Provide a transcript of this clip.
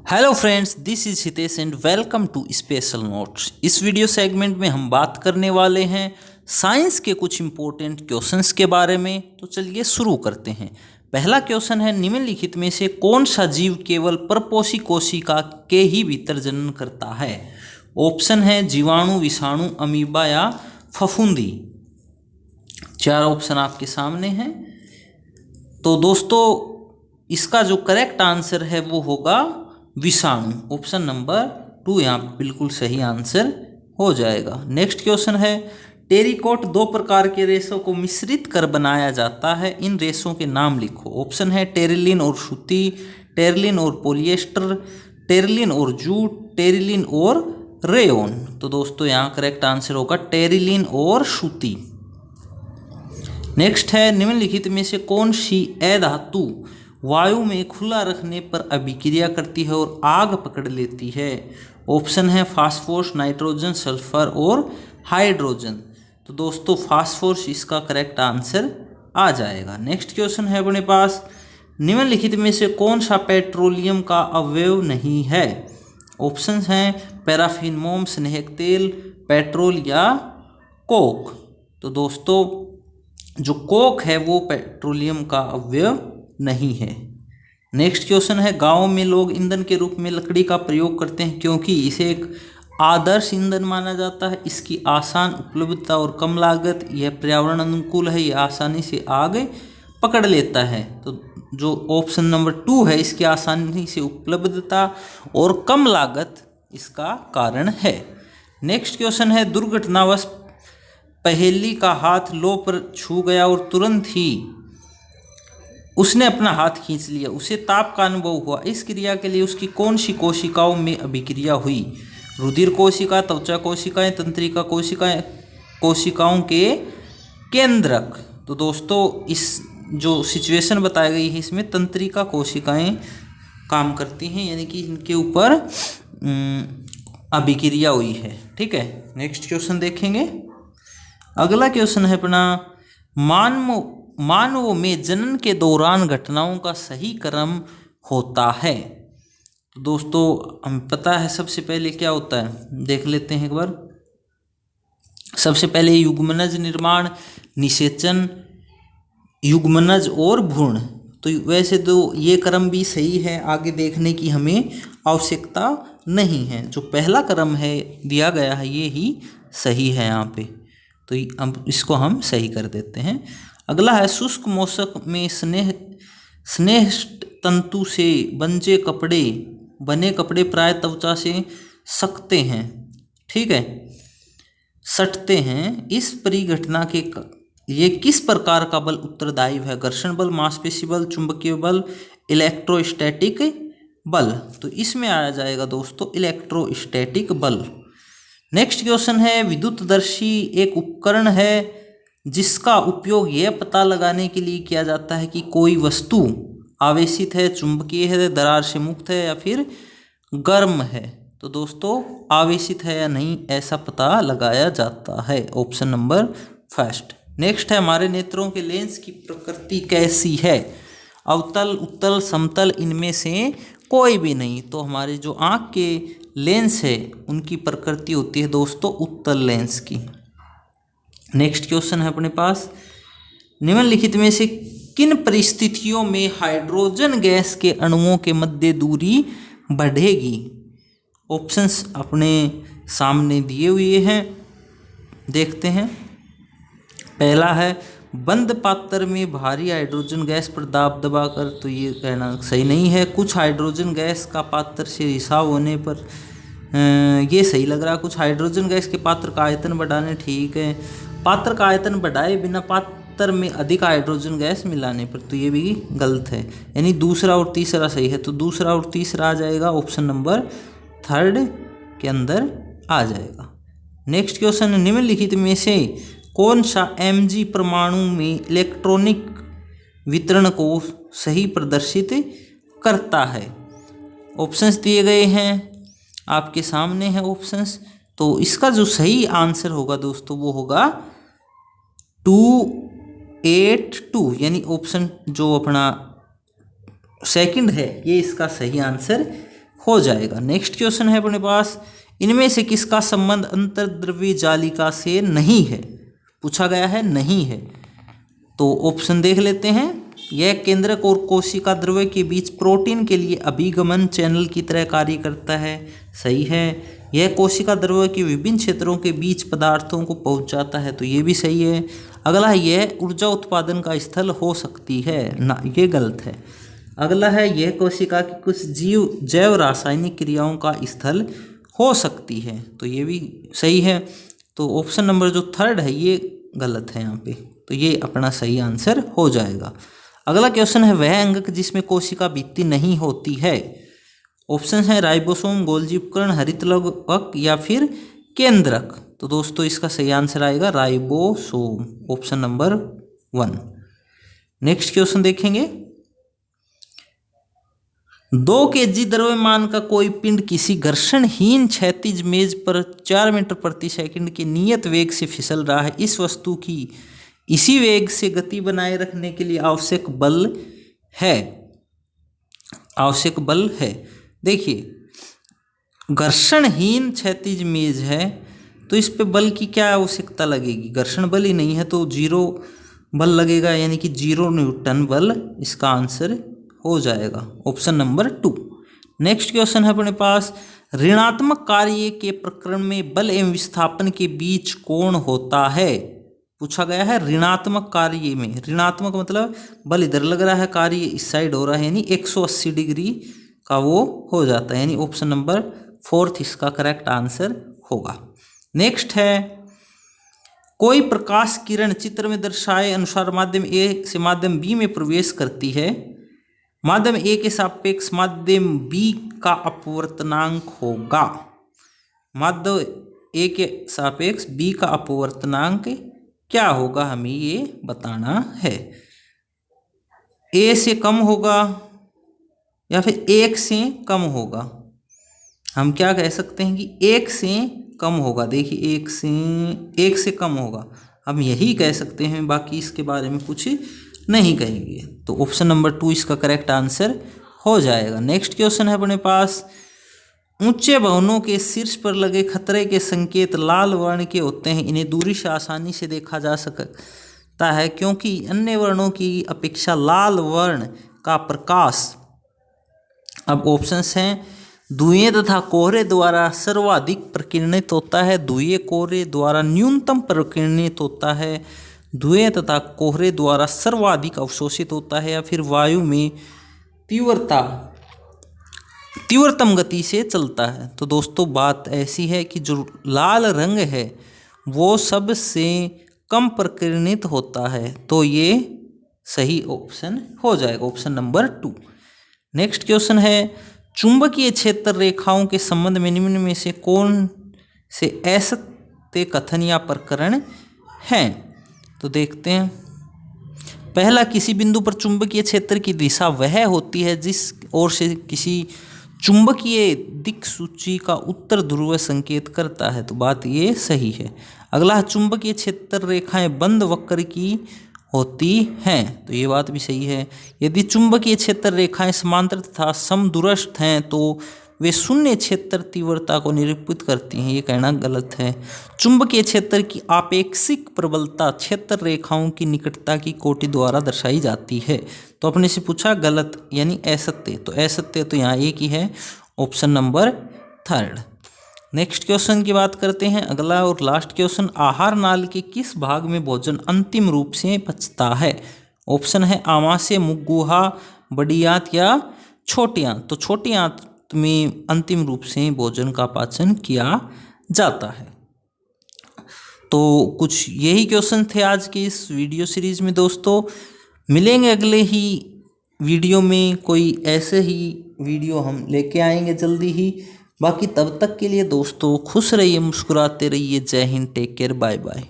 Hello friends, this is Hitesh and welcome to special notes. इस video segment में हम बात करने वाले हैं साइंस के कुछ इंपॉर्टेंट क्वेश्चंस के बारे में। तो चलिए शुरू करते हैं। पहला क्वेश्चन है, निम्नलिखित में से कौन सा जीव केवल परपोषी कोशिका के ही भीतर जनन करता है? ऑप्शन है जीवाणु, विषाणु, अमीबा या फफूंदी। चार ऑप्शन आपके सामने हैं। तो दोस्तों, इसका जो करेक्ट आंसर है वो होगा विषाणु। ऑप्शन नंबर 2 यहाँ पर बिल्कुल सही आंसर हो जाएगा। नेक्स्ट क्वेश्चन है, टेरिकॉट दो प्रकार के रेशों को मिश्रित कर बनाया जाता है, इन रेशों के नाम लिखो। ऑप्शन है टेरिलिन और सूती, टेरिलिन और पॉलिएस्टर, टेरिलिन और जूट, टेरिलिन और रेयॉन। तो दोस्तों यहाँ करेक्ट आंसर होगा टेरिलिन और सूती। नेक्स्ट है, निम्नलिखित में से कौन सी अधातु वायु में खुला रखने पर अभिक्रिया करती है और आग पकड़ लेती है? ऑप्शन है फास्फोरस, नाइट्रोजन, सल्फर और हाइड्रोजन। तो दोस्तों फास्फोरस इसका करेक्ट आंसर आ जाएगा। नेक्स्ट क्वेश्चन है अपने पास, निम्नलिखित में से कौन सा पेट्रोलियम का अवयव नहीं है? ऑप्शन हैं पैराफिन, मोम, स्नेहक तेल, पेट्रोल या कोक। तो दोस्तों जो कोक है वो पेट्रोलियम का अवयव नहीं है। नेक्स्ट क्वेश्चन है, गांव में लोग ईंधन के रूप में लकड़ी का प्रयोग करते हैं क्योंकि इसे एक आदर्श ईंधन माना जाता है। इसकी आसान उपलब्धता और कम लागत, यह पर्यावरण अनुकूल है, यह आसानी से आग पकड़ लेता है। तो जो ऑप्शन नंबर 2 है, इसकी आसानी से उपलब्धता और कम लागत इसका कारण है। नेक्स्ट क्वेश्चन है, दुर्घटनावश पहेली का हाथ लो पर छू गया और तुरंत ही उसने अपना हाथ खींच लिया, उसे ताप का अनुभव हुआ। इस क्रिया के लिए उसकी कौन सी कोशिकाओं में अभिक्रिया हुई? रुधिर कोशिका, त्वचा कोशिकाएं, तंत्रिका कोशिकाएं, कोशिकाओं के केंद्रक। तो दोस्तों इस जो सिचुएशन बताई गई है इसमें तंत्रिका कोशिकाएं काम करती हैं, यानी कि इनके ऊपर अभिक्रिया हुई है। ठीक है, नेक्स्ट क्वेश्चन देखेंगे। अगला क्वेश्चन है अपना, मानवों में जनन के दौरान घटनाओं का सही क्रम होता है। तो दोस्तों हमें पता है सबसे पहले क्या होता है, देख लेते हैं एक बार। सबसे पहले युग्मनज निर्माण, निषेचन, युग्मनज और भ्रूण। तो वैसे तो ये क्रम भी सही है, आगे देखने की हमें आवश्यकता नहीं है। जो पहला क्रम है दिया गया है ये ही सही है यहाँ पे, तो अब इसको हम सही कर देते हैं। अगला है, शुष्क मौसम में स्नेह तंतु से बने कपड़े प्राय त्वचा से सकते हैं, ठीक है, सटते हैं। इस परिघटना के ये किस प्रकार का बल उत्तरदायी है? घर्षण बल, मांसपेशी बल, चुंबकीय बल, इलेक्ट्रोस्टैटिक बल। तो इसमें आया जाएगा दोस्तों इलेक्ट्रोस्टैटिक बल। नेक्स्ट क्वेश्चन है, विद्युतदर्शी एक उपकरण है जिसका उपयोग यह पता लगाने के लिए किया जाता है कि कोई वस्तु आवेशित है, चुंबकीय है, दरार से मुक्त है या फिर गर्म है। तो दोस्तों आवेशित है या नहीं ऐसा पता लगाया जाता है। Option number 1। नेक्स्ट है, हमारे नेत्रों के लेंस की प्रकृति कैसी है? अवतल, उत्तल, समतल, इनमें से कोई भी नहीं। तो हमारे जो आँख के लेंस है उनकी प्रकृति होती है दोस्तों उत्तल लेंस की। नेक्स्ट क्वेश्चन है अपने पास, निम्नलिखित में से किन परिस्थितियों में हाइड्रोजन गैस के अणुओं के मध्य दूरी बढ़ेगी? ऑप्शंस अपने सामने दिए हुए हैं, देखते हैं। पहला है, बंद पात्र में भारी हाइड्रोजन गैस पर दाब दबाकर। तो ये कहना सही नहीं है। कुछ हाइड्रोजन गैस का पात्र से रिसाव होने पर, ये सही लग रहा है। कुछ हाइड्रोजन गैस के पात्र का आयतन बढ़ाने, ठीक है। पात्र का आयतन बढ़ाए बिना पात्र में अधिक हाइड्रोजन गैस मिलाने पर, तो ये भी गलत है। यानी दूसरा और तीसरा सही है, तो दूसरा और तीसरा आ जाएगा, ऑप्शन नंबर 3 के अंदर आ जाएगा। नेक्स्ट क्वेश्चन, निम्नलिखित में से कौन सा Mg परमाणु में इलेक्ट्रॉनिक वितरण को सही प्रदर्शित करता है? ऑप्शंस दिए गए हैं आपके सामने हैं ऑप्शंस। तो इसका जो सही आंसर होगा दोस्तों वो होगा 282, यानी ऑप्शन जो अपना सेकंड है ये इसका सही आंसर हो जाएगा। नेक्स्ट क्वेश्चन है अपने पास, इनमें से किसका संबंध अंतर्द्रव्य जालिका से नहीं है, पूछा गया है नहीं है। तो ऑप्शन देख लेते हैं। यह केंद्रक और कोशिका द्रव्य के बीच प्रोटीन के लिए अभिगमन चैनल की तरह कार्य करता है, सही है। यह कोशिका द्रव्य के विभिन्न क्षेत्रों के बीच पदार्थों को पहुंचाता है, तो ये भी सही है। अगला है, यह ऊर्जा उत्पादन का स्थल हो सकती है, ना, ये गलत है। अगला है, यह कोशिका की कुछ जैव रासायनिक क्रियाओं का स्थल हो सकती है, तो ये भी सही है। तो ऑप्शन नंबर जो थर्ड है ये गलत है यहाँ पे, तो ये अपना सही आंसर हो जाएगा। अगला क्वेश्चन है, वह अंगक जिसमें कोशिका भित्ति नहीं होती है। ऑप्शन है राइबोसोम, गोल्जी उपकरण, हरितलवक या फिर केंद्रक। तो दोस्तों इसका सही आंसर आएगा ribosome, option number 1। Next question देखेंगे, 2 kg द्रव्यमान का कोई पिंड किसी घर्षणहीन क्षैतिज मेज पर 4 मीटर प्रति सेकंड के नियत वेग से फिसल रहा है। इस वस्तु की इसी वेग से गति बनाए रखने के लिए आवश्यक बल है। देखिए, घर्षणहीन क्षैतिज मेज है तो इस पे बल की क्या आवश्यकता लगेगी, घर्षण बल ही नहीं है तो 0 बल लगेगा, यानी कि 0 न्यूटन बल इसका आंसर हो जाएगा, ऑप्शन नंबर 2। नेक्स्ट क्वेश्चन है अपने पास, ऋणात्मक कार्य के प्रकरण में बल एवं विस्थापन के बीच कोण होता है, पूछा गया है। ऋणात्मक कार्य में, ऋणात्मक मतलब बल इधर लग रहा है, कार्य इस साइड हो रहा है, यानी 180 डिग्री का वो हो जाता है, यानी ऑप्शन नंबर 4 इसका करेक्ट आंसर होगा। नेक्स्ट है, कोई प्रकाश किरण चित्र में दर्शाए अनुसार माध्यम ए से माध्यम बी में प्रवेश करती है, माध्यम ए के सापेक्ष माध्यम बी का अपवर्तनांक होगा। माध्यम ए के सापेक्ष बी का अपवर्तनांक क्या होगा, हमें ये बताना है। ए से कम होगा या फिर 1 से कम होगा, हम क्या कह सकते हैं कि 1 से कम होगा। देखिए 1 से कम होगा, हम यही कह सकते हैं, बाकी इसके बारे में कुछ नहीं कहेंगे। तो ऑप्शन नंबर 2 इसका करेक्ट आंसर हो जाएगा। नेक्स्ट क्वेश्चन है अपने पास, ऊंचे भवनों के शीर्ष पर लगे खतरे के संकेत लाल वर्ण के होते हैं, इन्हें दूरी से आसानी से देखा जा सकता है क्योंकि अन्य वर्णों की अपेक्षा लाल वर्ण का प्रकाश, अब ऑप्शंस हैं, धुएं तथा कोहरे द्वारा सर्वाधिक प्रकीर्णित होता है, धुएं कोहरे द्वारा न्यूनतम प्रकीर्णित होता है, धुएं तथा कोहरे द्वारा सर्वाधिक अवशोषित होता है, या फिर वायु में तीव्रतम गति से चलता है। तो दोस्तों बात ऐसी है कि जो लाल रंग है वो सबसे कम प्रकीर्णित होता है, तो ये सही ऑप्शन हो जाएगा, ऑप्शन नंबर 2। नेक्स्ट क्वेश्चन है, चुंबकीय क्षेत्र रेखाओं के संबंध में निम्न में से कौन से असत्य कथन या प्रकरण हैं। तो देखते हैं, पहला, किसी बिंदु पर चुंबकीय क्षेत्र की दिशा वह होती है जिस ओर से किसी चुंबकीय दिक्सूची का उत्तर ध्रुव संकेत करता है, तो बात ये सही है। अगला, चुंबकीय क्षेत्र रेखाएं बंद वक्र की होती हैं, तो ये बात भी सही है। यदि चुंबकीय क्षेत्र रेखाएं समांतर तथा समदूरस्थ हैं तो वे शून्य क्षेत्र तीव्रता को निरूपित करती हैं, ये कहना गलत है। चुंबकीय क्षेत्र की आपेक्षिक प्रबलता क्षेत्र रेखाओं की निकटता की कोटि द्वारा दर्शाई जाती है, तो अपने से पूछा गलत यानी असत्य, तो असत्य तो यहाँ एक ही है, ऑप्शन नंबर 3। नेक्स्ट क्वेश्चन की बात करते हैं, अगला और लास्ट क्वेश्चन, आहार नाल के किस भाग में भोजन अंतिम रूप से पचता है। ऑप्शन है आमाशय, मुख गुहा, बड़ी आंत या छोटी आंत। तो छोटी आंत में अंतिम रूप से भोजन का पाचन किया जाता है। तो कुछ यही क्वेश्चन थे आज की इस वीडियो सीरीज में दोस्तों। मिलेंगे अगले ही वीडियो में, कोई ऐसे ही वीडियो हम लेके आएंगे जल्दी ही। बाकी तब तक के लिए दोस्तों खुश रहिए, मुस्कुराते रहिए। Jai Hind, take care, bye bye.